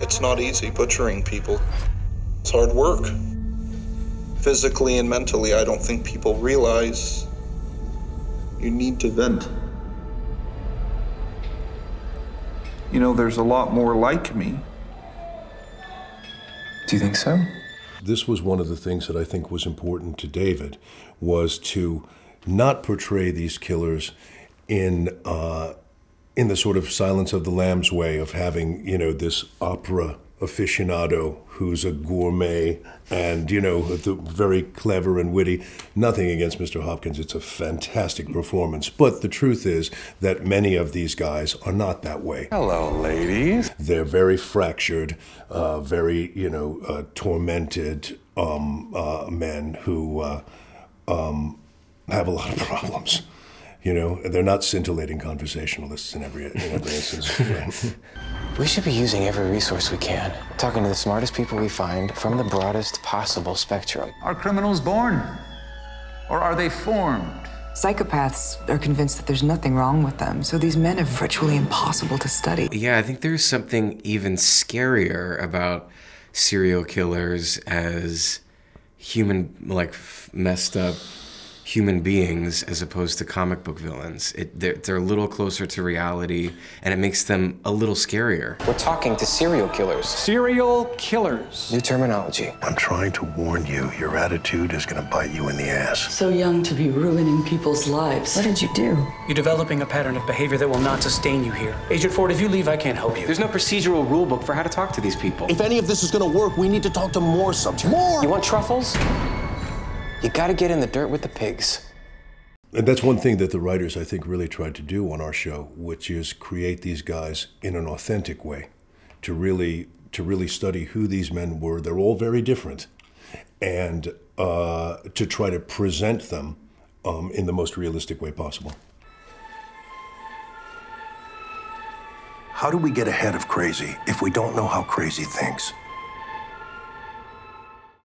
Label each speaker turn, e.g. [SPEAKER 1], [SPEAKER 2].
[SPEAKER 1] It's not easy butchering people. It's hard work. Physically and mentally, I don't think people realize you need to vent.
[SPEAKER 2] You know, there's a lot more like me.
[SPEAKER 3] Do you think so?
[SPEAKER 4] This was one of the things that I think was important to David, was to not portray these killers in the sort of Silence of the Lambs way of having, you know, this opera aficionado who's a gourmet and, you know, very clever and witty. Nothing against Mr. Hopkins. It's a fantastic performance. But the truth is that many of these guys are not that way.
[SPEAKER 3] Hello, ladies.
[SPEAKER 4] They're very fractured, very, you know, tormented men who have a lot of problems. You know, they're not scintillating conversationalists in every instance. Right?
[SPEAKER 3] We should be using every resource we can, talking to the smartest people we find from the broadest possible spectrum.
[SPEAKER 5] Are criminals born? Or are they formed?
[SPEAKER 6] Psychopaths are convinced that there's nothing wrong with them, so these men are virtually impossible to study.
[SPEAKER 7] Yeah, I think there's something even scarier about serial killers as human, like, messed up human beings as opposed to comic book villains. They're a little closer to reality, and it makes them a little scarier.
[SPEAKER 3] We're talking to serial killers.
[SPEAKER 5] Serial killers.
[SPEAKER 3] New terminology.
[SPEAKER 8] I'm trying to warn you, your attitude is gonna bite you in the ass.
[SPEAKER 9] So young to be ruining people's lives.
[SPEAKER 6] What did you do?
[SPEAKER 5] You're developing a pattern of behavior that will not sustain you here. Agent Ford, if you leave, I can't help you.
[SPEAKER 7] There's no procedural rule book for how to talk to these people.
[SPEAKER 8] If any of this is gonna work, we need to talk to more subjects. More!
[SPEAKER 3] You want truffles? You gotta get in the dirt with the pigs.
[SPEAKER 4] And that's one thing that the writers, I think, really tried to do on our show, which is create these guys in an authentic way, to really study who these men were. They're all very different, and to try to present them in the most realistic way possible.
[SPEAKER 8] How do we get ahead of crazy if we don't know how crazy thinks?